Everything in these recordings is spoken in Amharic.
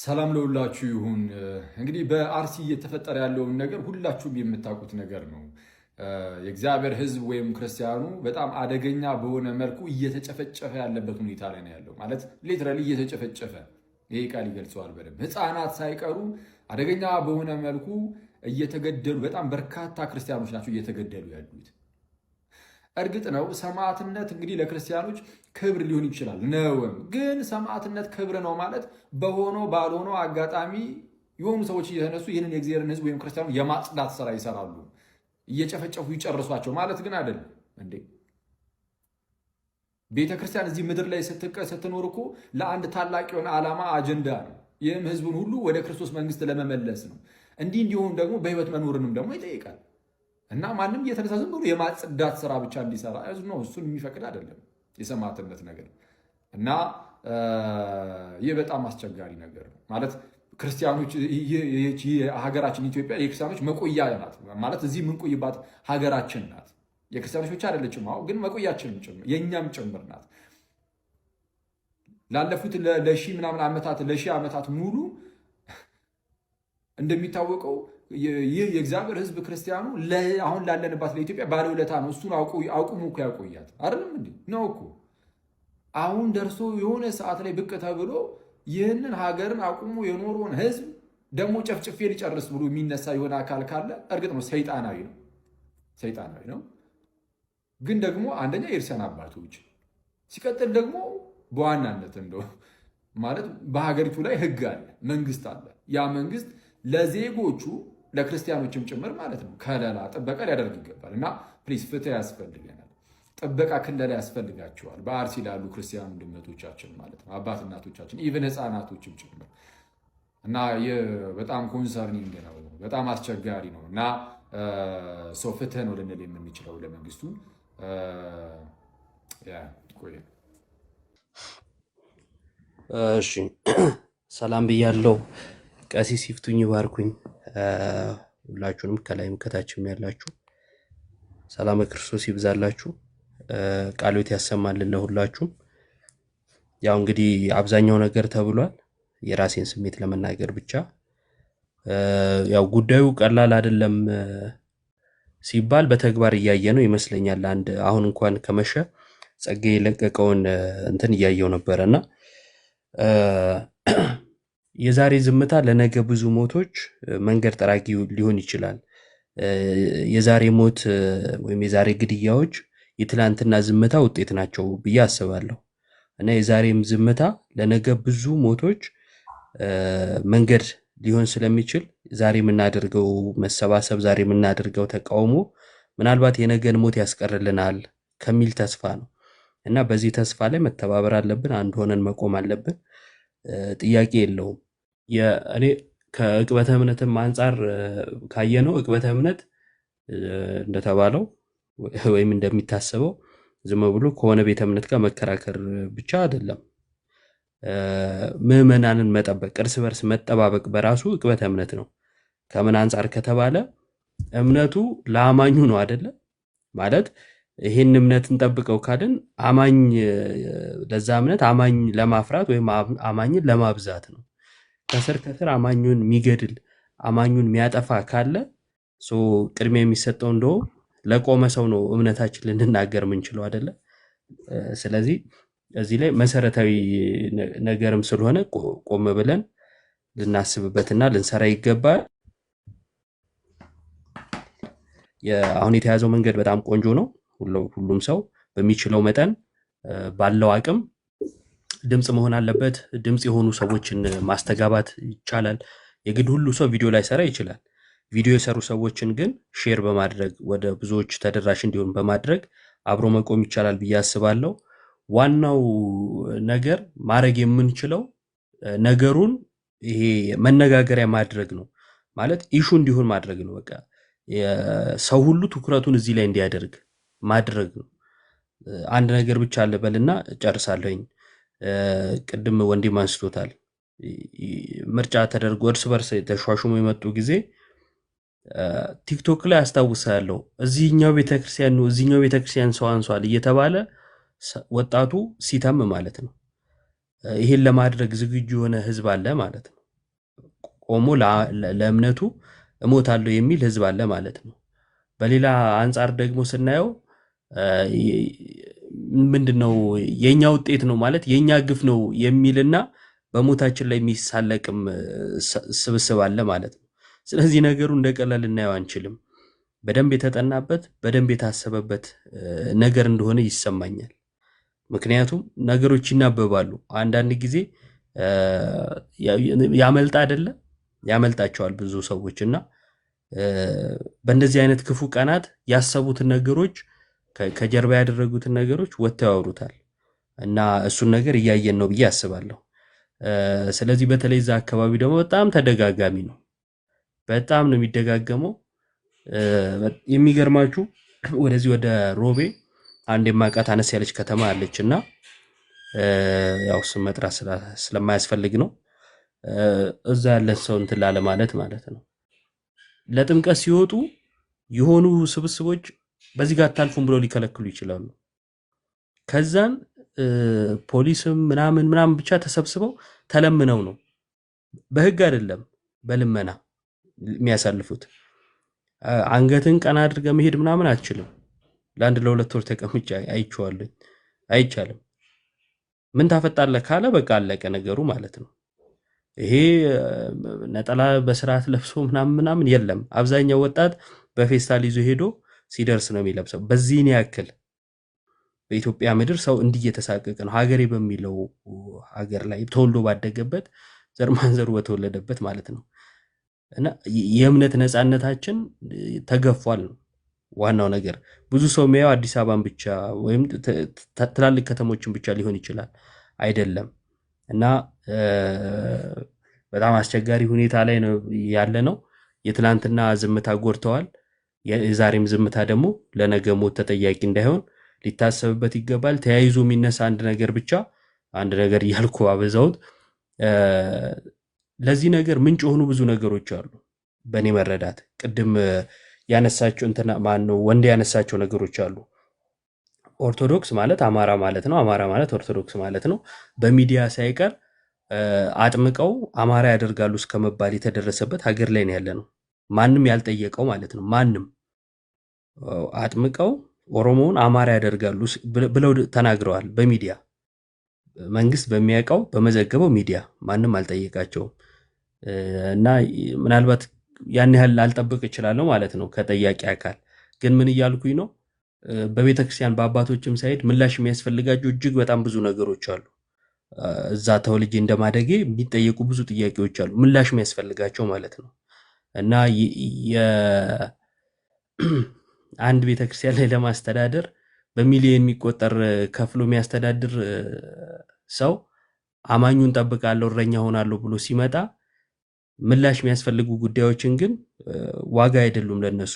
ሰላም ለሁላችሁ ይሁን። እንግዲህ በአርሲ እየተፈጠረ ያለውን ነገር ሁላችሁም የምታውቁት ነገር ነው። የእግዚአብሔር ሕዝብ ወይም ክርስቲያኑ በጣም አደገኛ በሆነ መልኩ እየተጨፈጨፈ ያለበት ሁኔታ ላይ ነው ያለው። ማለት ሊትራሊ እየተጨፈጨፈ፣ ይሄ ቃል ይገልጸዋል በደንብ። ሕፃናት ሳይቀሩ አደገኛ በሆነ መልኩ እየተገደሉ፣ በጣም በርካታ ክርስቲያኖች ናቸው እየተገደሉ ያሉት። እርግጥ ነው ሰማዕትነት እንግዲህ ለክርስቲያኖች ክብር ሊሆን ይችላል ነውም። ግን ሰማዕትነት ክብር ነው ማለት በሆነው ባልሆነው አጋጣሚ የሆኑ ሰዎች እየተነሱ ይህንን የእግዚአብሔርን ሕዝብ ወይም ክርስቲያኑ የማጽዳት ስራ ይሰራሉ፣ እየጨፈጨፉ ይጨርሷቸው ማለት ግን አይደለም እንዴ። ቤተ ክርስቲያን እዚህ ምድር ላይ ስትኖር እኮ ለአንድ ታላቅ የሆነ ዓላማ አጀንዳ ነው። ይህም ሕዝቡን ሁሉ ወደ ክርስቶስ መንግስት ለመመለስ ነው። እንዲህ እንዲሆኑ ደግሞ በህይወት መኖርንም ደግሞ ይጠይቃል። እና ማንም እየተነሳ ዝም ብሎ የማጽዳት ስራ ብቻ እንዲሰራ ነው፣ እሱን የሚፈቅድ አይደለም የሰማዕትነት ነገር። እና ይህ በጣም አስቸጋሪ ነገር ነው ማለት ክርስቲያኖች፣ ሀገራችን ኢትዮጵያ የክርስቲያኖች መቆያ ናት ማለት እዚህ የምንቆይባት ሀገራችን ናት። የክርስቲያኖች ብቻ አይደለችም፣ አሁን ግን መቆያችንም ጭምር የእኛም ጭምር ናት። ላለፉት ለሺህ ምናምን ዓመታት ለሺህ ዓመታት ሙሉ እንደሚታወቀው ይህ የእግዚአብሔር ሕዝብ ክርስቲያኑ አሁን ላለንባት ለኢትዮጵያ ባለውለታ ነው። እሱን አቁሙ እኮ ያቆያት አይደለም እንዴ? ነው እኮ አሁን ደርሶ የሆነ ሰዓት ላይ ብቅ ተብሎ ይህንን ሀገርን አቁሙ የኖረውን ሕዝብ ደግሞ ጨፍጭፌ ሊጨርስ ብሎ የሚነሳ የሆነ አካል ካለ እርግጥ ነው ሰይጣናዊ ነው። ግን ደግሞ አንደኛ የእርሰን አባቶች፣ ሲቀጥል ደግሞ በዋናነት እንደው ማለት በሀገሪቱ ላይ ሕግ አለ፣ መንግስት አለ። ያ መንግስት ለዜጎቹ ለክርስቲያኖችም ጭምር ማለት ነው ከለላ ጥበቃ ሊያደርግ ይገባል። እና ፕሊዝ ፍትህ ያስፈልገናል፣ ጥበቃ ክለላ ያስፈልጋቸዋል። በአርሲ ላሉ ክርስቲያን ወንድሞቻችን ማለት ነው፣ አባት እናቶቻችን፣ ኢቨን ህፃናቶችም ጭምር። እና በጣም ኮንሰርኒንግ ነው፣ በጣም አስቸጋሪ ነው። እና ሰው ፍትህ ነው ልንል የምንችለው ለመንግስቱ። እሺ ሰላም ብያለሁ። ቀሲስ ይፍቱኝ ባርኩኝ። ሁላችሁንም ከላይም ከታችም ያላችሁ ሰላም ክርስቶስ ይብዛላችሁ፣ ቃሎት ያሰማልን ለሁላችሁም። ያው እንግዲህ አብዛኛው ነገር ተብሏል። የራሴን ስሜት ለመናገር ብቻ ያው ጉዳዩ ቀላል አይደለም ሲባል በተግባር እያየ ነው ይመስለኛል። አንድ አሁን እንኳን ከመሸ ጸጋ የለቀቀውን እንትን እያየው ነበረና የዛሬ ዝምታ ለነገ ብዙ ሞቶች መንገድ ጠራጊ ሊሆን ይችላል። የዛሬ ሞት ወይም የዛሬ ግድያዎች የትላንትና ዝምታ ውጤት ናቸው ብዬ አስባለሁ። እና የዛሬም ዝምታ ለነገ ብዙ ሞቶች መንገድ ሊሆን ስለሚችል ዛሬ የምናደርገው መሰባሰብ፣ ዛሬ የምናደርገው ተቃውሞ ምናልባት የነገን ሞት ያስቀርልናል ከሚል ተስፋ ነው። እና በዚህ ተስፋ ላይ መተባበር አለብን፣ አንድ ሆነን መቆም አለብን። ጥያቄ የለውም። እኔ ከዕቅበተ እምነትም አንጻር ካየነው ዕቅበተ እምነት እንደተባለው ወይም እንደሚታሰበው ዝም ብሎ ከሆነ ቤተ እምነት ጋር መከራከር ብቻ አይደለም። ምዕመናንን መጠበቅ፣ እርስ በርስ መጠባበቅ በራሱ ዕቅበተ እምነት ነው። ከምን አንጻር ከተባለ እምነቱ ለአማኙ ነው አይደለም ማለት ይሄን እምነት እንጠብቀው ካልን አማኝ ለዛ እምነት አማኝ ለማፍራት ወይም አማኝን ለማብዛት ነው። ከስር አማኙን የሚገድል አማኙን የሚያጠፋ ካለ ቅድሚያ የሚሰጠው እንደው ለቆመ ሰው ነው እምነታችን ልንናገር የምንችለው አይደለ? ስለዚህ እዚህ ላይ መሰረታዊ ነገርም ስለሆነ ቆም ብለን ልናስብበትና ልንሰራ ይገባል። አሁን የተያዘው መንገድ በጣም ቆንጆ ነው። ሁሉም ሰው በሚችለው መጠን ባለው አቅም ድምጽ መሆን አለበት። ድምጽ የሆኑ ሰዎችን ማስተጋባት ይቻላል። የግድ ሁሉ ሰው ቪዲዮ ላይ ሰራ ይችላል። ቪዲዮ የሰሩ ሰዎችን ግን ሼር በማድረግ ወደ ብዙዎች ተደራሽ እንዲሆን በማድረግ አብሮ መቆም ይቻላል ብዬ አስባለሁ። ዋናው ነገር ማድረግ የምንችለው ነገሩን ይሄ መነጋገሪያ ማድረግ ነው ማለት ኢሹ እንዲሆን ማድረግ ነው። በቃ ሰው ሁሉ ትኩረቱን እዚህ ላይ እንዲያደርግ ማድረግ ነው። አንድ ነገር ብቻ አለበልና ጨርሳለሁኝ። ቅድም ወንድም አንስቶታል። ምርጫ ተደርጎ እርስ በርስ ተሿሹሞ የመጡ ጊዜ ቲክቶክ ላይ አስታውሳለሁ። እዚህኛው ቤተክርስቲያን ነው እዚህኛው ቤተክርስቲያን ሰው አንሷል እየተባለ ወጣቱ ሲተም ማለት ነው። ይሄን ለማድረግ ዝግጁ የሆነ ህዝብ አለ ማለት ነው። ቆሞ ለእምነቱ እሞታለሁ የሚል ህዝብ አለ ማለት ነው። በሌላ አንጻር ደግሞ ስናየው ምንድነው የኛ ውጤት ነው ማለት የኛ ግፍ ነው የሚልና በሞታችን ላይ የሚሳለቅም ስብስብ አለ ማለት ነው። ስለዚህ ነገሩ እንደቀላል ልናየው አንችልም። በደንብ የተጠናበት በደንብ የታሰበበት ነገር እንደሆነ ይሰማኛል። ምክንያቱም ነገሮች ይናበባሉ። አንዳንድ ጊዜ ያመልጣ አይደለ ያመልጣቸዋል ብዙ ሰዎች እና በእንደዚህ አይነት ክፉ ቀናት ያሰቡትን ነገሮች ከጀርባ ያደረጉትን ነገሮች ወጥተው ያወሩታል እና እሱን ነገር እያየን ነው ብዬ አስባለሁ። ስለዚህ በተለይ እዛ አካባቢ ደግሞ በጣም ተደጋጋሚ ነው። በጣም ነው የሚደጋገመው። የሚገርማችሁ ወደዚህ ወደ ሮቤ አንድ የማውቃት አነስ ያለች ከተማ አለችና ያው ስም መጥራት ስለማያስፈልግ ነው። እዛ ያለ ሰው እንትን ላለ ማለት ነው። ለጥምቀት ሲወጡ የሆኑ ስብስቦች በዚህ ጋር አታልፉም ብለው ሊከለክሉ ይችላሉ። ከዛን ፖሊስም ምናምን ብቻ ተሰብስበው ተለምነው ነው፣ በህግ አይደለም በልመና የሚያሳልፉት። አንገትን ቀና አድርገህ መሄድ ምናምን አትችልም። ለአንድ ለሁለት ወር ተቀምጬ አይቼዋለሁ። አይቻልም። ምን ታፈጣለህ ካለ በቃ አለቀ ነገሩ ማለት ነው። ይሄ ነጠላ በስርዓት ለብሶ ምናምን የለም። አብዛኛው ወጣት በፌስታል ይዞ ሄዶ ሲደርስ ነው የሚለብሰው። በዚህን ያክል በኢትዮጵያ ምድር ሰው እንዲህ እየተሳቀቀ ነው። ሀገሬ በሚለው ሀገር ላይ ተወልዶ ባደገበት ዘር ማንዘሩ በተወለደበት ማለት ነው። እና የእምነት ነፃነታችን ተገፏል ነው ዋናው ነገር። ብዙ ሰው የሚያየው አዲስ አበባን ብቻ ወይም ትላልቅ ከተሞችን ብቻ ሊሆን ይችላል፣ አይደለም። እና በጣም አስቸጋሪ ሁኔታ ላይ ነው ያለ ነው። የትላንትና ዝምታ ጎድተዋል። የዛሬም ዝምታ ደግሞ ለነገ ሞት ተጠያቂ እንዳይሆን ሊታሰብበት ይገባል። ተያይዞ የሚነሳ አንድ ነገር እያልኩ አበዛውት። ለዚህ ነገር ምንጭ የሆኑ ብዙ ነገሮች አሉ በእኔ መረዳት። ቅድም ያነሳቸው ወንድ ያነሳቸው ነገሮች አሉ። ኦርቶዶክስ ማለት አማራ ማለት ነው፣ አማራ ማለት ኦርቶዶክስ ማለት ነው። በሚዲያ ሳይቀር አጥምቀው አማራ ያደርጋሉ እስከመባል የተደረሰበት ሀገር ላይ ነው ያለ ነው። ማንም ያልጠየቀው ማለት ነው። ማንም አጥምቀው ኦሮሞውን አማራ ያደርጋሉ ብለው ተናግረዋል በሚዲያ። መንግስት በሚያውቀው በመዘገበው ሚዲያ ማንም አልጠየቃቸውም። እና ምናልባት ያን ያህል ላልጠብቅ እችላለሁ ማለት ነው ከጠያቂ አካል። ግን ምን እያልኩኝ ነው? በቤተ ክርስቲያን በአባቶችም ሳይሄድ ምላሽ የሚያስፈልጋቸው እጅግ በጣም ብዙ ነገሮች አሉ። እዛ ተወልጄ እንደማደጌ የሚጠየቁ ብዙ ጥያቄዎች አሉ፣ ምላሽ የሚያስፈልጋቸው ማለት ነው። እና አንድ ቤተክርስቲያን ላይ ለማስተዳደር በሚሊዮን የሚቆጠር ከፍሎ የሚያስተዳድር ሰው አማኙን ጠብቃለሁ እረኛ ሆናለሁ ብሎ ሲመጣ ምላሽ የሚያስፈልጉ ጉዳዮችን ግን ዋጋ አይደሉም ለነሱ።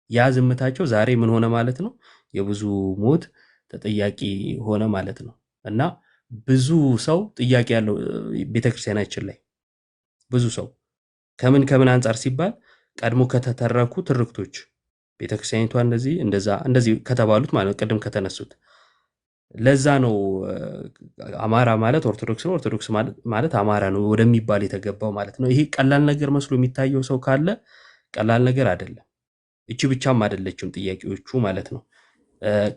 ያ ዝምታቸው ዛሬ ምን ሆነ ማለት ነው? የብዙ ሞት ተጠያቂ ሆነ ማለት ነው። እና ብዙ ሰው ጥያቄ ያለው ቤተክርስቲያናችን ላይ ብዙ ሰው ከምን አንጻር ሲባል ቀድሞ ከተተረኩ ትርክቶች ቤተክርስቲያኒቷ እንደዚህ ከተባሉት ማለት ቅድም ከተነሱት ለዛ ነው አማራ ማለት ኦርቶዶክስ ነው፣ ኦርቶዶክስ ማለት አማራ ነው ወደሚባል የተገባው ማለት ነው። ይሄ ቀላል ነገር መስሎ የሚታየው ሰው ካለ ቀላል ነገር አይደለም። እቺ ብቻም አይደለችም ጥያቄዎቹ ማለት ነው።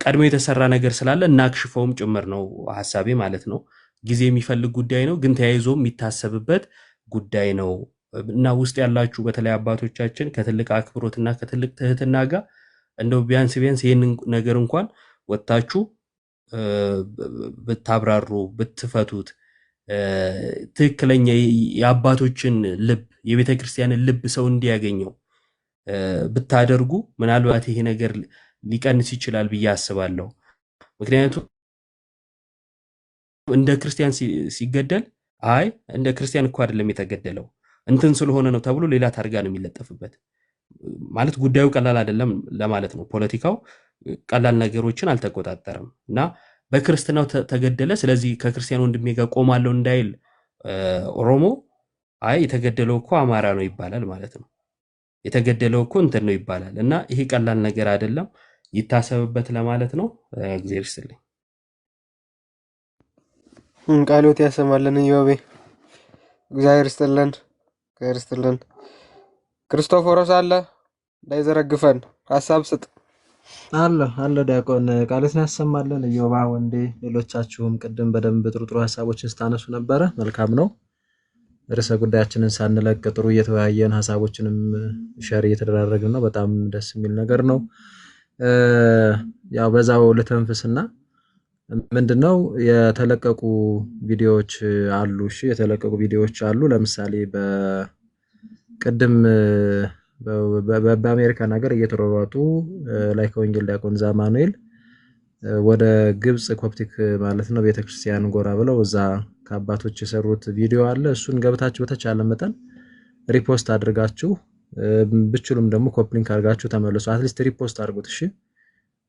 ቀድሞ የተሰራ ነገር ስላለ እናክሽፈውም ጭምር ነው ሐሳቤ ማለት ነው። ጊዜ የሚፈልግ ጉዳይ ነው፣ ግን ተያይዞ የሚታሰብበት ጉዳይ ነው። እና ውስጥ ያላችሁ በተለይ አባቶቻችን ከትልቅ አክብሮትና ከትልቅ ትህትና ጋር እንደው ቢያንስ ይህንን ነገር እንኳን ወጣችሁ ብታብራሩ ብትፈቱት፣ ትክክለኛ የአባቶችን ልብ የቤተ ክርስቲያንን ልብ ሰው እንዲያገኘው ብታደርጉ ምናልባት ይሄ ነገር ሊቀንስ ይችላል ብዬ አስባለሁ። ምክንያቱም እንደ ክርስቲያን ሲገደል አይ እንደ ክርስቲያን እኮ አይደለም የተገደለው እንትን ስለሆነ ነው ተብሎ ሌላ ታርጋ ነው የሚለጠፍበት። ማለት ጉዳዩ ቀላል አይደለም ለማለት ነው። ፖለቲካው ቀላል ነገሮችን አልተቆጣጠረም እና በክርስትናው ተገደለ፣ ስለዚህ ከክርስቲያን ወንድሜ ጋር ቆማለሁ እንዳይል ኦሮሞ አይ የተገደለው እኮ አማራ ነው ይባላል ማለት ነው። የተገደለው እኮ እንትን ነው ይባላል እና ይሄ ቀላል ነገር አይደለም፣ ይታሰብበት ለማለት ነው። እግዚአብሔር ይስጥልኝ። ቃሎት ያሰማልን። ኢዮቤ እግዚአብሔር ይስጥልን። ክርስትልን ክርስቶፎሮስ አለ እንዳይዘረግፈን ሀሳብ ስጥ። አለ ዲያቆን ቃልስን ያሰማልን። ኢዮባ ወንዴ፣ ሌሎቻችሁም ቅድም በደንብ ጥሩ ጥሩ ሀሳቦችን ስታነሱ ነበረ። መልካም ነው። ርዕሰ ጉዳያችንን ሳንለቅ ጥሩ እየተወያየን ሀሳቦችንም ሸር እየተደራረግን ነው። በጣም ደስ የሚል ነገር ነው። ያው በዛው ልተንፍስና ምንድነው የተለቀቁ ቪዲዮዎች አሉ። እሺ የተለቀቁ ቪዲዮዎች አሉ። ለምሳሌ በቅድም በአሜሪካን ሀገር እየተሯሯጡ ላይ ከወንጌል ዲያቆን ዛማኑኤል ወደ ግብጽ ኮፕቲክ ማለት ነው ቤተክርስቲያን ጎራ ብለው እዛ ከአባቶች የሰሩት ቪዲዮ አለ። እሱን ገብታችሁ በተቻለ መጠን ሪፖስት አድርጋችሁ ብችሉም ደግሞ ኮፕሊንክ አድርጋችሁ ተመለሱ። አትሊስት ሪፖስት አድርጉት። እሺ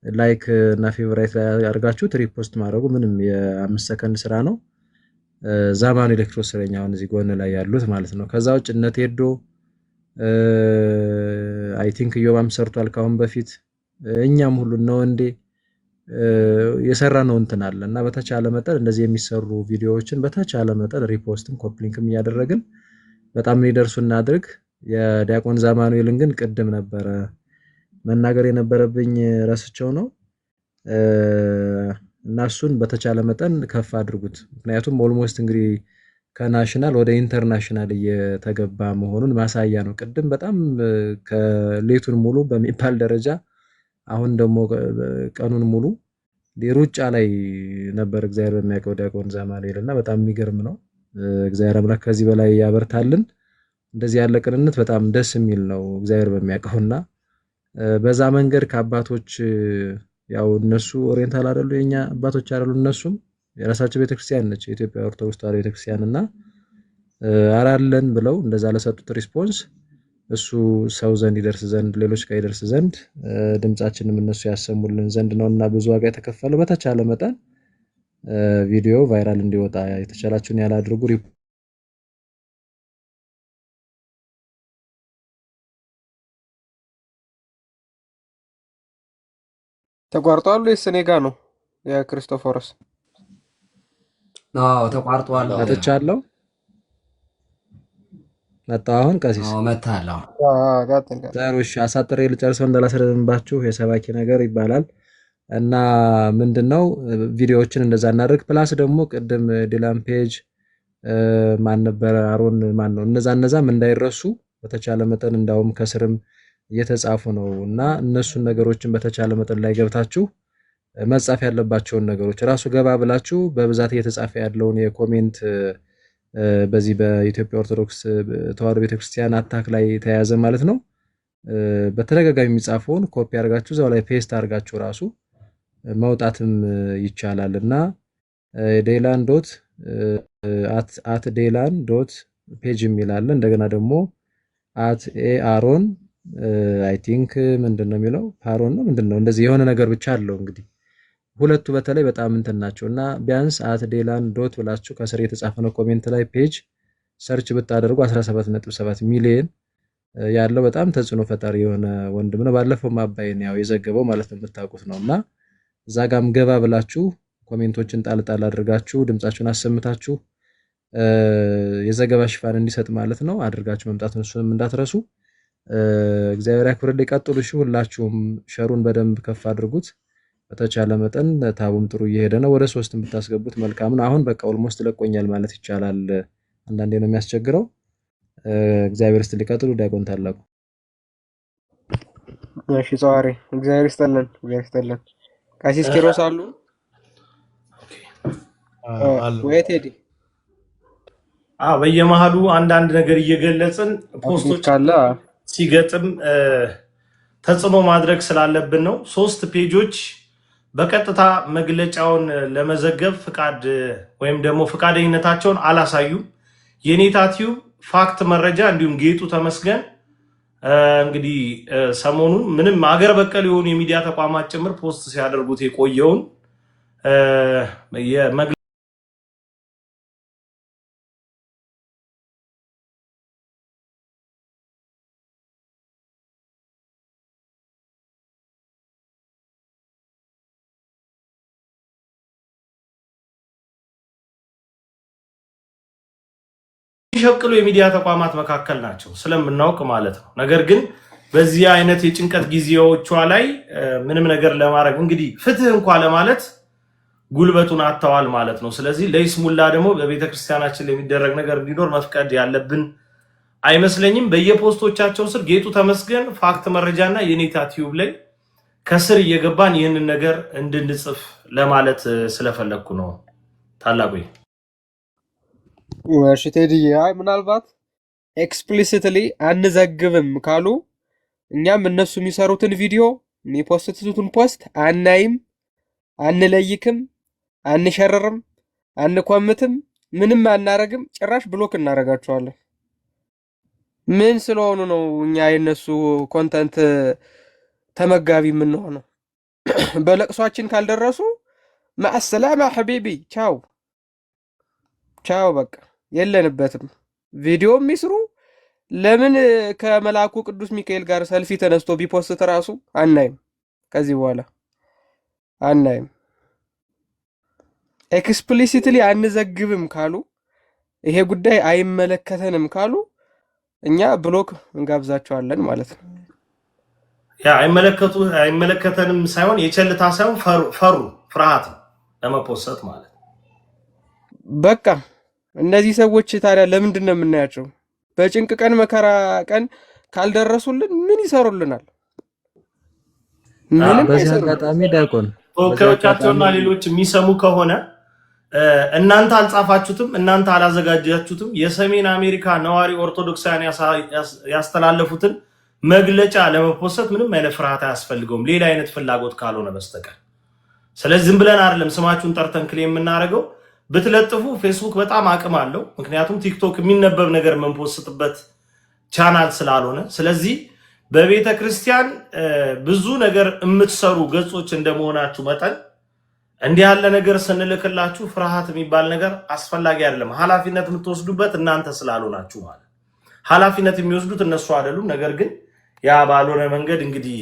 ላይክ እና ፌቨራይት ላይ አድርጋችሁ ሪፖስት ማድረጉ ምንም የ5 ሰከንድ ስራ ነው። ዛማኑኤል ኤሌክትሮስ ስለኛ አሁን እዚህ ጎን ላይ ያሉት ማለት ነው። ከዛ ውጭ እነ ቴዶ አይ ቲንክ ኢዮባም ሰርቷል ካሁን በፊት እኛም ሁሉ ነው እንዴ የሰራ ነው እንትን አለ እና በተቻለ መጠን እንደዚህ የሚሰሩ ቪዲዮዎችን በተቻለ መጠን ሪፖስትም ኮፕሊንክም እያደረግን በጣም ሊደርሱ እናድርግ። የዲያቆን ዛማኑኤልን ግን ቅድም ነበረ መናገር የነበረብኝ ረስቸው ነው እና እሱን በተቻለ መጠን ከፍ አድርጉት። ምክንያቱም ኦልሞስት እንግዲህ ከናሽናል ወደ ኢንተርናሽናል እየተገባ መሆኑን ማሳያ ነው። ቅድም በጣም ከሌቱን ሙሉ በሚባል ደረጃ አሁን ደግሞ ቀኑን ሙሉ ሩጫ ላይ ነበር እግዚአብሔር በሚያውቀው ዲያቆን ዛማኑኤል እና በጣም የሚገርም ነው። እግዚአብሔር አምላክ ከዚህ በላይ ያበርታልን። እንደዚህ ያለ ቅንነት በጣም ደስ የሚል ነው እግዚአብሔር በሚያውቀውና በዛ መንገድ ከአባቶች ያው እነሱ ኦሪየንታል አይደሉ የኛ አባቶች አይደሉ እነሱም የራሳቸው ቤተክርስቲያን ነች የኢትዮጵያ ኦርቶዶክስ ተዋሕዶ ቤተክርስቲያንና አራለን ብለው እንደዛ ለሰጡት ሪስፖንስ እሱ ሰው ዘንድ ይደርስ ዘንድ ሌሎች ጋር ይደርስ ዘንድ ድምጻችንም እነሱ ያሰሙልን ዘንድ ነውና ብዙ ዋጋ የተከፈለው። በተቻለ መጠን ቪዲዮ ቫይራል እንዲወጣ የተቻላችሁን ያላድርጉ። ተቋርጧል ወይስ እኔ ጋ ነው? የክርስቶፎሮስ ተቋርጧል። መጥቻለሁ። መጣሁ አሁን ቀሲስ መታለሁ። ዛሬሽ አሳጥሬ ልጨርሰው እንዳላስረዝምባችሁ የሰባኪ ነገር ይባላል እና ምንድነው ቪዲዮዎችን እንደዛ እናድርግ። ፕላስ ደግሞ ቅድም ዲላን ፔጅ ማን ነበር አሮን ማን ነው እነዛም እንዳይረሱ በተቻለ መጠን እንዳውም ከስርም እየተጻፉ ነው እና እነሱን ነገሮችን በተቻለ መጠን ላይ ገብታችሁ መጻፍ ያለባቸውን ነገሮች ራሱ ገባ ብላችሁ በብዛት እየተጻፈ ያለውን የኮሜንት በዚህ በኢትዮጵያ ኦርቶዶክስ ተዋሕዶ ቤተክርስቲያን አታክ ላይ ተያያዘ ማለት ነው። በተደጋጋሚ የሚጻፈውን ኮፒ አድርጋችሁ እዛው ላይ ፔስት አድርጋችሁ ራሱ መውጣትም ይቻላል እና ዴላን ዶት አት ዴላን ዶት ፔጅ የሚላል እንደገና ደግሞ አት አሮን አይ ቲንክ ምንድነው የሚለው ፓሮን ነው ምንድነው እንደዚህ የሆነ ነገር ብቻ አለው እንግዲህ ሁለቱ በተለይ በጣም እንትን ናቸውና ቢያንስ አት ዴላን ዶት ብላችሁ ከስር የተጻፈ ነው ኮሜንት ላይ ፔጅ ሰርች ብታደርጉ 17.7 ሚሊዮን ያለው በጣም ተጽዕኖ ፈጣሪ የሆነ ወንድም ነው። ባለፈው ማባይን ያው የዘገበው ማለት ነው የምታውቁት ነውና እዛ ጋም ገባ ብላችሁ ኮሜንቶችን ጣልጣል አድርጋችሁ ድምጻችሁን አሰምታችሁ የዘገባ ሽፋን እንዲሰጥ ማለት ነው አድርጋችሁ መምጣቱን እሱንም እንዳትረሱ። እግዚአብሔር ያክብርልኝ። ቀጥሉ። እሺ ሁላችሁም ሸሩን በደንብ ከፍ አድርጉት። በተቻለ መጠን ታቡም ጥሩ እየሄደ ነው። ወደ 3 ብታስገቡት መልካም ነው። አሁን በቃ ኦልሞስት ለቆኛል ማለት ይቻላል። አንዳንዴ ነው የሚያስቸግረው። እግዚአብሔር ይስጥልኝ። ሊቀጥሉ ዲያቆን ታላቁ። እሺ ጸዋሪ እግዚአብሔር ይስጥልን። ቀሲስ ኪሮስ አሉ ወይ ቴዲ? በየመሃሉ አንዳንድ ነገር እየገለጽን ፖስቶች ካለ ሲገጥም ተጽዕኖ ማድረግ ስላለብን ነው። 3 ፔጆች በቀጥታ መግለጫውን ለመዘገብ ፍቃድ ወይም ደግሞ ፍቃደኝነታቸውን አላሳዩም። የኔታ ቲዩብ ፋክት መረጃ እንዲሁም ጌጡ ተመስገን እንግዲህ ሰሞኑን ምንም አገር በቀል የሆኑ የሚዲያ ተቋማት ጭምር ፖስት ሲያደርጉት የቆየውን የሚሸቅሉ የሚዲያ ተቋማት መካከል ናቸው ስለምናውቅ ማለት ነው። ነገር ግን በዚህ አይነት የጭንቀት ጊዜዎቿ ላይ ምንም ነገር ለማድረግ እንግዲህ ፍትህ እንኳን ለማለት ጉልበቱን አጥተዋል ማለት ነው። ስለዚህ ለይስሙላ ደግሞ በቤተክርስቲያናችን የሚደረግ ነገር እንዲኖር መፍቀድ ያለብን አይመስለኝም። በየፖስቶቻቸው ስር ጌጡ ተመስገን ፋክት መረጃና የኔታ ቲዩብ ላይ ከስር እየገባን ይህንን ነገር እንድንጽፍ ለማለት ስለፈለኩ ነው። ታላቁ እሺ ቴዲዬ፣ አይ ምናልባት ኤክስፕሊሲትሊ አንዘግብም ካሉ እኛም እነሱ የሚሰሩትን ቪዲዮ የሚፖስቱትን ፖስት አናይም፣ አንለይክም፣ አንሸርርም፣ አንኮምትም፣ ምንም አናረግም። ጭራሽ ብሎክ እናረጋቸዋለን። ምን ስለሆኑ ነው እኛ የነሱ ኮንተንት ተመጋቢ የምንሆነው? በለቅሷችን ካልደረሱ ማሰላማ ሐቢቢ ቻው ቻው፣ በቃ የለንበትም። ቪዲዮ የሚስሩ ለምን ከመልአኩ ቅዱስ ሚካኤል ጋር ሰልፊ ተነስቶ ቢፖስት ራሱ አናይም። ከዚህ በኋላ አናይም። ኤክስፕሊሲትሊ አንዘግብም ካሉ፣ ይሄ ጉዳይ አይመለከተንም ካሉ እኛ ብሎክ እንጋብዛቸዋለን ማለት ነው። ያ አይመለከተንም ሳይሆን የቸልታ ሳይሆን ፍርሃት ነው ለመፖሰት ማለት ነው። በቃ እነዚህ ሰዎች ታዲያ ለምንድን ነው የምናያቸው? በጭንቅ ቀን መከራ ቀን ካልደረሱልን ምን ይሰሩልናል? ምንም በዚህ አጋጣሚ ዲያቆን ተወካዮቻቸውና ሌሎች የሚሰሙ ከሆነ እናንተ አልጻፋችሁትም፣ እናንተ አላዘጋጃችሁትም። የሰሜን አሜሪካ ነዋሪ ኦርቶዶክሳውያን ያስተላለፉትን መግለጫ ለመፖሰት ምንም አይነት ፍርሃት አያስፈልገውም፣ ሌላ አይነት ፍላጎት ካልሆነ በስተቀር። ስለዚህ ዝም ብለን አይደለም ስማችሁን ጠርተን ክሌም የምናደርገው። ብትለጥፉ ፌስቡክ በጣም አቅም አለው፣ ምክንያቱም ቲክቶክ የሚነበብ ነገር የምንፖስትበት ቻናል ስላልሆነ። ስለዚህ በቤተ ክርስቲያን ብዙ ነገር የምትሰሩ ገጾች እንደመሆናችሁ መጠን እንዲህ ያለ ነገር ስንልክላችሁ ፍርሃት የሚባል ነገር አስፈላጊ አይደለም። ኃላፊነት የምትወስዱበት እናንተ ስላልሆናችሁ ማለት ኃላፊነት የሚወስዱት እነሱ አይደሉም። ነገር ግን ያ ባልሆነ መንገድ እንግዲህ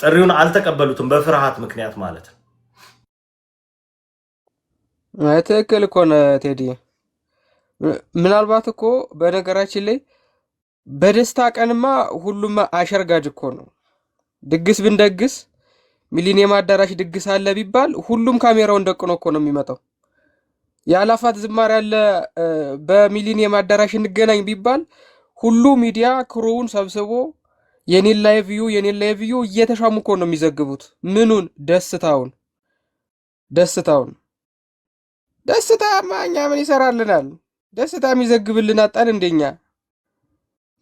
ጥሪውን አልተቀበሉትም በፍርሃት ምክንያት ማለት ነው። ትክክል እኮ ነህ ቴዲ። ምናልባት እኮ በነገራችን ላይ በደስታ ቀንማ ሁሉም አሸርጋጅ እኮ ነው። ድግስ ብንደግስ ሚሊኒየም አዳራሽ ድግስ አለ ቢባል ሁሉም ካሜራውን ደቅኖ እኮ ነው የሚመጣው። የአላፋት ዝማሬ አለ በሚሊኒየም አዳራሽ እንገናኝ ቢባል ሁሉ ሚዲያ ክሩውን ሰብስቦ የኔን ላይቭ ቪዩ እየተሻሙ እኮ ነው የሚዘግቡት። ምኑን? ደስታውን። ደስታማ እኛ ምን ይሰራልናል? ደስታ የሚዘግብልን አጣን እንደኛ።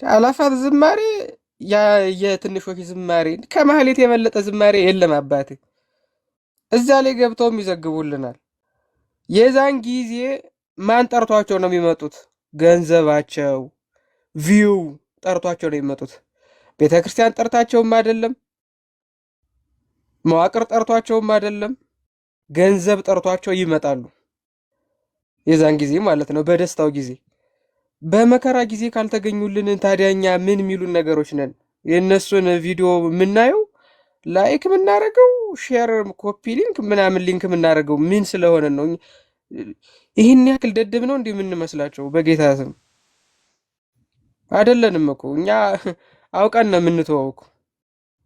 አላፋት ዝማሬ የትንሾች ዝማሬ ከማህሌት የበለጠ ዝማሬ የለም አባቴ። እዛ ላይ ገብተውም ይዘግቡልናል። የዛን ጊዜ ማን ጠርቷቸው ነው የሚመጡት? ገንዘባቸው ቪው ጠርቷቸው ነው የሚመጡት። ቤተ ክርስቲያን ጠርታቸውም አይደለም፣ መዋቅር ጠርቷቸውም አይደለም፣ ገንዘብ ጠርቷቸው ይመጣሉ። የዛን ጊዜ ማለት ነው፣ በደስታው ጊዜ። በመከራ ጊዜ ካልተገኙልን ታዲያኛ ምን የሚሉን ነገሮች ነን? የእነሱን ቪዲዮ የምናየው ላይክ የምናደርገው ሼር፣ ኮፒ ሊንክ ምናምን ሊንክ የምናደርገው ምን ስለሆነ ነው? ይህን ያክል ደደብ ነው እንዲህ የምንመስላቸው? በጌታ ስም አይደለንም እኮ እኛ አውቀን ነው የምንተወው እኮ።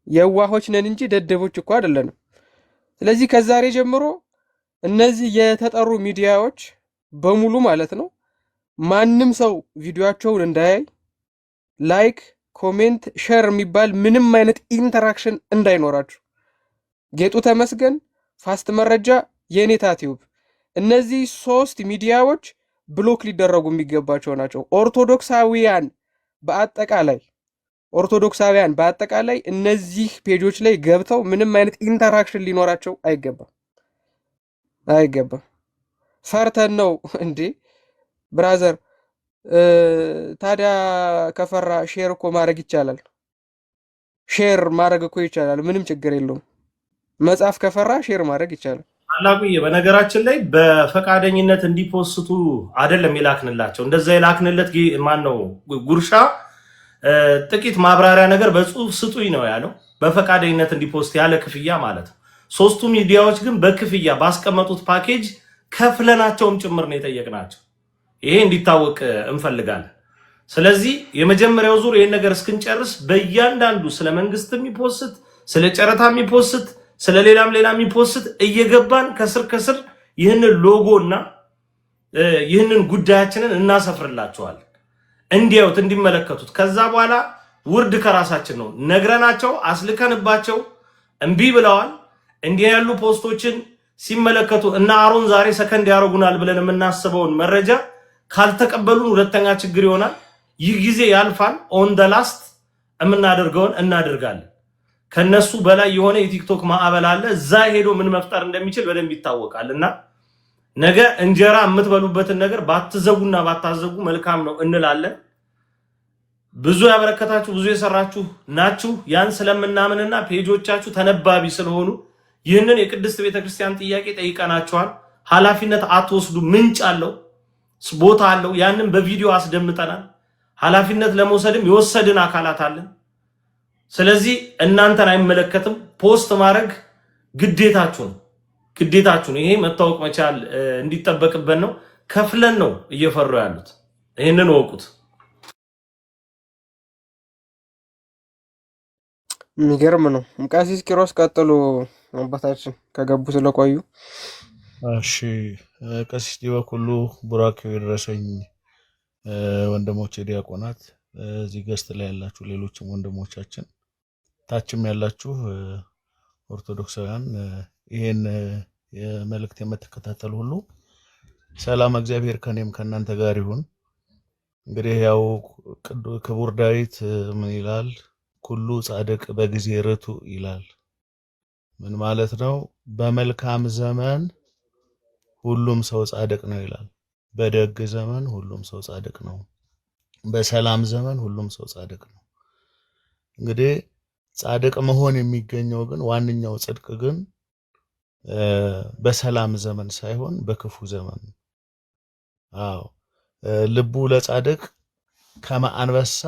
የዋሆች ነን እንጂ ደደቦች እኮ አይደለንም። ስለዚህ ከዛሬ ጀምሮ እነዚህ የተጠሩ ሚዲያዎች በሙሉ ማለት ነው ማንም ሰው ቪዲዮአቸውን እንዳያይ፣ ላይክ፣ ኮሜንት፣ ሼር የሚባል ምንም አይነት ኢንተራክሽን እንዳይኖራችሁ። ጌጡ ተመስገን፣ ፋስት መረጃ፣ የኔታ ቲዩብ እነዚህ 3 ሚዲያዎች ብሎክ ሊደረጉ የሚገባቸው ናቸው። ኦርቶዶክሳውያን በአጠቃላይ እነዚህ ፔጆች ላይ ገብተው ምንም አይነት ኢንተራክሽን ሊኖራቸው አይገባም። ፈርተን ነው እንዴ ብራዘር? ታዲያ ከፈራ ሼር እኮ ማድረግ ይቻላል። ሼር ማድረግ እኮ ይቻላል፣ ምንም ችግር የለውም። መጽሐፍ ከፈራ ሼር ማድረግ ይቻላል። አላቁዬ በነገራችን ላይ በፈቃደኝነት እንዲፖስቱ አይደለም የላክንላቸው። እንደዛ የላክንለት ማን ነው? ጉርሻ ጥቂት ማብራሪያ ነገር በጽሁፍ ስጡኝ ነው ያለው። በፈቃደኝነት እንዲፖስት ያለ ክፍያ ማለት ነው። 3ቱ ሚዲያዎች ግን በክፍያ ባስቀመጡት ፓኬጅ ከፍለናቸውም ጭምር ነው የጠየቅናቸው። ይሄ እንዲታወቅ እንፈልጋለን። ስለዚህ የመጀመሪያው ዙር ይሄን ነገር እስክንጨርስ በእያንዳንዱ ስለ መንግስት የሚፖስት ስለ ጨረታ የሚፖስት ስለ ሌላም የሚፖስት እየገባን ከስር ይህንን ሎጎና ይህንን ጉዳያችንን እናሰፍርላቸዋለን እንዲያዩት እንዲመለከቱት። ከዛ በኋላ ውርድ ከራሳችን ነው ነግረናቸው አስልከንባቸው እምቢ ብለዋል። እንዲህ ያሉ ፖስቶችን ሲመለከቱ እና አሮን ዛሬ ሰከንድ ያረጉናል ብለን የምናስበውን መረጃ ካልተቀበሉን ሁለተኛ ችግር ይሆናል። ይህ ጊዜ ያልፋል። ኦን ደ ላስት የምናደርገውን እናደርጋለን። ከነሱ በላይ የሆነ የቲክቶክ ማዕበል አለ። እዛ ሄዶ ምን መፍጠር እንደሚችል በደንብ ይታወቃልና ነገ እንጀራ የምትበሉበትን ነገር ባትዘጉና ባታዘጉ መልካም ነው እንላለን። ብዙ ያበረከታችሁ ብዙ የሰራችሁ ናችሁ። ያን ስለምናምንና ፔጆቻችሁ ተነባቢ ስለሆኑ ይህንን የቅድስት ቤተክርስቲያን ጥያቄ ጠይቀናችኋል። ኃላፊነት አትወስዱ። ምንጭ አለው፣ ቦታ አለው። ያንን በቪዲዮ አስደምጠናል። ኃላፊነት ለመውሰድም የወሰድን አካላት አለን። ስለዚህ እናንተን አይመለከትም። ፖስት ማድረግ ግዴታችሁ ነው፣ ግዴታችሁ ነው። ይሄ መታወቅ መቻል እንዲጠበቅበት ነው። ከፍለን ነው እየፈሩ ያሉት። ይሄንን ወቁት። የሚገርም ነው። ቀሲስ ኪሮስ ቀጥሉ፣ አባታችን ከገቡ ስለቆዩ። እሺ ቀሲስ ዲበኩሉ ቡራኬው ይድረሰኝ። ወንድሞቼ ዲያቆናት፣ እዚህ ገስት ላይ ያላችሁ ሌሎችም ወንድሞቻችን፣ ታችም ያላችሁ ኦርቶዶክሳውያን ይሄን የመልእክት የምትከታተሉ ሁሉ ሰላም እግዚአብሔር ከኔም ከእናንተ ጋር ይሁን። እንግዲህ ያው ክቡር ዳዊት ምን ይላል? ኩሉ ጻድቅ በጊዜ ርቱ ይላል። ምን ማለት ነው? በመልካም ዘመን ሁሉም ሰው ጻድቅ ነው ይላል። በደግ ዘመን ሁሉም ሰው ጻድቅ ነው። በሰላም ዘመን ሁሉም ሰው ጻድቅ ነው። እንግዲህ ጻድቅ መሆን የሚገኘው ግን ዋንኛው ጽድቅ ግን በሰላም ዘመን ሳይሆን በክፉ ዘመን። አዎ ልቡ ለጻድቅ ከመአንበሳ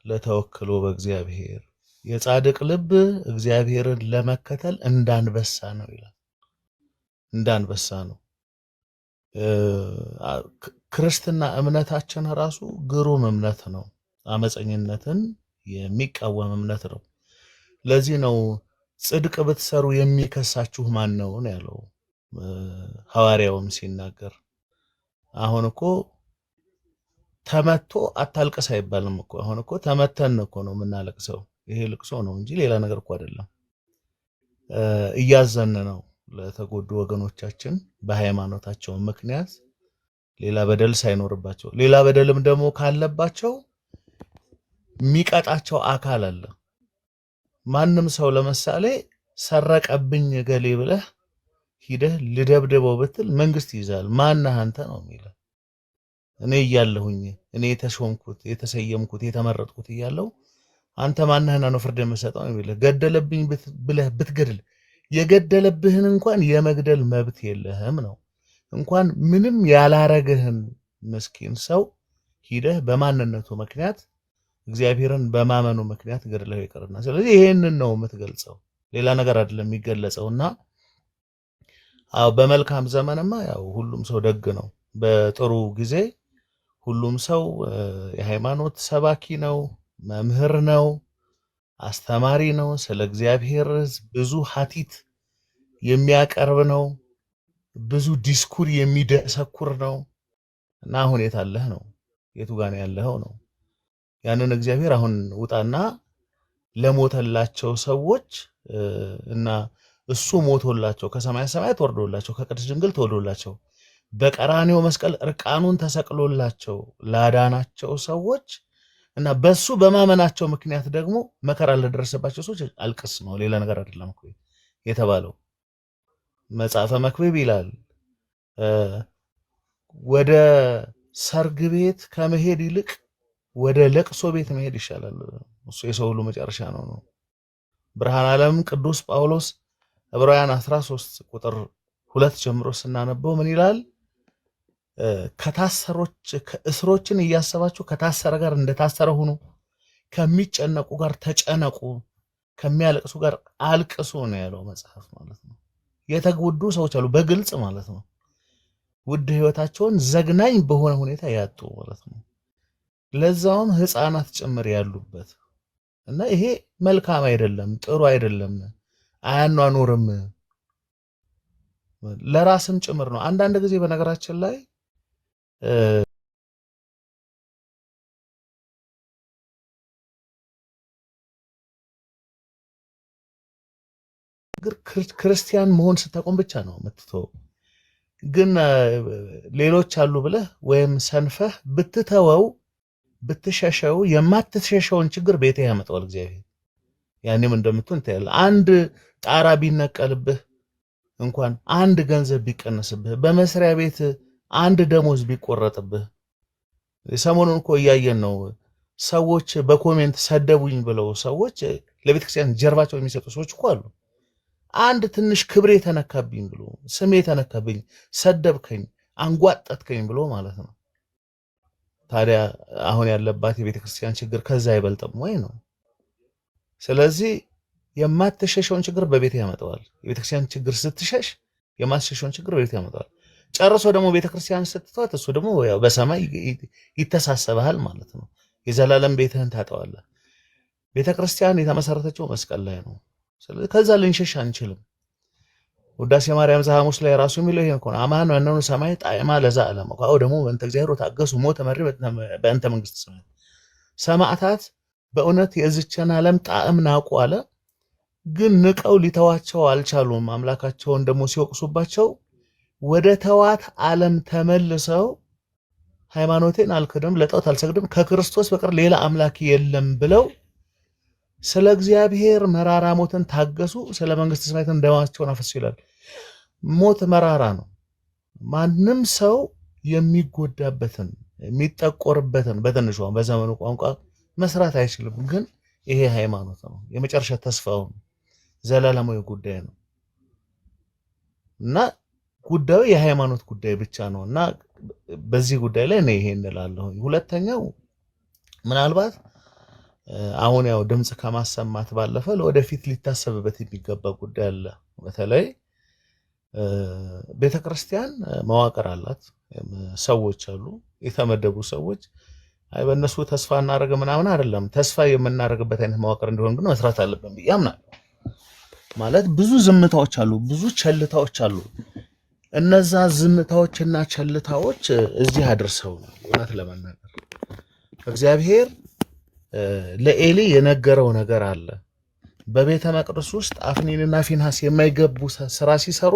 ለተወክሎ በእግዚአብሔር፣ የጻድቅ ልብ እግዚአብሔርን ለመከተል እንዳንበሳ ነው ይላል። እንዳንበሳ ነው። ክርስትና እምነታችን ራሱ ግሩም እምነት ነው። አመፀኝነትን የሚቃወም እምነት ነው። ለዚህ ነው ጽድቅ ብትሰሩ የሚከሳችሁ ማን ነው ያለው ሐዋርያውም ሲናገር። አሁን እኮ ተመቶ አታልቅስ አይባልም እኮ። አሁን እኮ ተመተን እኮ ነው የምናለቅሰው። ይሄ ልቅሶ ነው እንጂ ሌላ ነገር እኮ አይደለም። እያዘን ነው ለተጎዱ ወገኖቻችን በሃይማኖታቸው ምክንያት ሌላ በደል ሳይኖርባቸው፣ ሌላ በደልም ደግሞ ካለባቸው የሚቀጣቸው አካል አለ። ማንም ሰው ለምሳሌ ሰረቀብኝ ገሌ ብለህ ሂደህ ልደብደበው ብትል መንግስት ይዛል። ማነህ አንተ ነው የሚለው። እኔ እያለሁኝ እኔ የተሾምኩት የተሰየምኩት የተመረጥኩት እያለሁ አንተ ማነህና ነው ፍርድ የምሰጠው ነው የሚለው። ገደለብኝ ብለህ ብትገድል የገደለብህን እንኳን የመግደል መብት የለህም ነው። እንኳን ምንም ያላረገህን ምስኪን ሰው ሂደህ በማንነቱ ምክንያት እግዚአብሔርን በማመኑ ምክንያት ገድለው ይቀርና፣ ስለዚህ ይሄንን ነው የምትገልጸው፣ ሌላ ነገር አይደለም የሚገለጸውና አው በመልካም ዘመንማ ያው ሁሉም ሰው ደግ ነው። በጥሩ ጊዜ ሁሉም ሰው የሃይማኖት ሰባኪ ነው፣ መምህር ነው፣ አስተማሪ ነው፣ ስለ እግዚአብሔር ብዙ ሀቲት የሚያቀርብ ነው፣ ብዙ ዲስኩር የሚደሰኩር ነው። እና አሁን የት አለህ ነው? የቱ ጋር ነው ያለኸው ነው? ያንን እግዚአብሔር አሁን ውጣና ለሞተላቸው ሰዎች እና እሱ ሞቶላቸው ከሰማይ ሰማያት ወርዶላቸው ከቅድስት ድንግል ተወልዶላቸው በቀራንዮ መስቀል እርቃኑን ተሰቅሎላቸው ላዳናቸው ሰዎች እና በሱ በማመናቸው ምክንያት ደግሞ መከራ ለደረሰባቸው ሰዎች አልቅስ ነው፣ ሌላ ነገር አይደለም እኮ የተባለው። መጽሐፈ መክብብ ይላል ወደ ሰርግ ቤት ከመሄድ ይልቅ ወደ ለቅሶ ቤት መሄድ ይሻላል፣ እሱ የሰው ሁሉ መጨረሻ ነው ነው። ብርሃነ ዓለም ቅዱስ ጳውሎስ ዕብራውያን 13 ቁጥር 2 ጀምሮ ስናነበው ምን ይላል? ከእስሮችን እያሰባችሁ ከታሰረ ጋር እንደታሰረ ሁኑ፣ ከሚጨነቁ ጋር ተጨነቁ፣ ከሚያለቅሱ ጋር አልቅሱ ነው ያለው መጽሐፍ ማለት ነው። የተጎዱ ሰዎች አሉ በግልጽ ማለት ነው። ውድ ህይወታቸውን ዘግናኝ በሆነ ሁኔታ ያጡ ማለት ነው። ለዛውም ህፃናት ጭምር ያሉበት እና ይሄ መልካም አይደለም፣ ጥሩ አይደለም፣ አያኗኑርም፣ ለራስም ጭምር ነው። አንዳንድ ጊዜ በነገራችን ላይ ክርስቲያን መሆን ስታቆም ብቻ ነው የምትተው። ግን ሌሎች አሉ ብለህ ወይም ሰንፈህ ብትተወው ብትሸሸው የማትሸሸውን ችግር ቤት ያመጣዋል እግዚአብሔር። ያኔም እንደምትሆን ታያለህ። አንድ ጣራ ቢነቀልብህ እንኳን አንድ ገንዘብ ቢቀነስብህ፣ በመስሪያ ቤት አንድ ደሞዝ ቢቆረጥብህ፣ ሰሞኑን እኮ እያየን ነው። ሰዎች በኮሜንት ሰደቡኝ ብለው ሰዎች ለቤተክርስቲያን ጀርባቸው የሚሰጡ ሰዎች እኮ አሉ። አንድ ትንሽ ክብሬ ተነካብኝ ብሎ ስሜ ተነካብኝ፣ ሰደብከኝ፣ አንጓጠጥከኝ ብሎ ማለት ነው። ታዲያ አሁን ያለባት የቤተክርስቲያን ችግር ከዛ አይበልጥም ወይ ነው? ስለዚህ የማትሸሸውን ችግር በቤት ያመጣዋል። የቤተክርስቲያን ችግር ስትሸሽ የማትሸሸውን ችግር በቤት ያመጣዋል። ጨርሶ ደግሞ ቤተክርስቲያን ስትተዋት እሱ ደግሞ ያው በሰማይ ይተሳሰብሃል ማለት ነው። የዘላለም ቤትህን ታጠዋለህ። ቤተክርስቲያን የተመሰረተችው መስቀል ላይ ነው። ስለዚህ ከዛ ልንሸሽ አንችልም። ውዳሴ ማርያም ዘሐሙስ ላይ ራሱ የሚለው ይሄን እኮ ነው። አማን ወነኑ ሰማይ ጣዕማ ለዛ ዓለም አው ደግሞ በእንተ እግዚአብሔር ታገሱ ሞተ መሪ በእንተ መንግስት ሰማይ። ሰማዕታት በእውነት የዚችን ዓለም ጣዕም ናቁ አለ። ግን ንቀው ሊተዋቸው አልቻሉም። አምላካቸውን ደግሞ ሲወቅሱባቸው ወደ ተዋት ዓለም ተመልሰው ሃይማኖቴን አልክድም፣ ለጣዖት አልሰግድም፣ ከክርስቶስ በቀር ሌላ አምላክ የለም ብለው ስለ እግዚአብሔር መራራ ሞትን ታገሱ። ስለ መንግስተ ሰማያትን ደማቸውን አፈሰሱ ይላል። ሞት መራራ ነው። ማንም ሰው የሚጎዳበትን የሚጠቆርበትን በትንሿ በዘመኑ ቋንቋ መስራት አይችልም። ግን ይሄ ሃይማኖት ነው። የመጨረሻ ተስፋው ዘላለማዊ ጉዳይ ነው እና ጉዳዩ የሃይማኖት ጉዳይ ብቻ ነው እና በዚህ ጉዳይ ላይ እኔ ይሄ እንላለሁ። ሁለተኛው ምናልባት አሁን ያው ድምጽ ከማሰማት ባለፈ ለወደፊት ሊታሰብበት የሚገባ ጉዳይ አለ። በተለይ ቤተክርስቲያን መዋቅር አላት፣ ሰዎች አሉ፣ የተመደቡ ሰዎች። አይ በእነሱ ተስፋ እናደርግ ምናምን አይደለም። ተስፋ የምናደርግበት አይነት መዋቅር እንዲሆን ግን መስራት አለብን ብዬ አምናለሁ። ማለት ብዙ ዝምታዎች አሉ፣ ብዙ ቸልታዎች አሉ። እነዛ ዝምታዎችና ቸልታዎች እዚህ አድርሰው ነው እውነት ለመናገር እግዚአብሔር ለኤሊ የነገረው ነገር አለ። በቤተ መቅደስ ውስጥ አፍኒንና ፊንሐስ የማይገቡ ስራ ሲሰሩ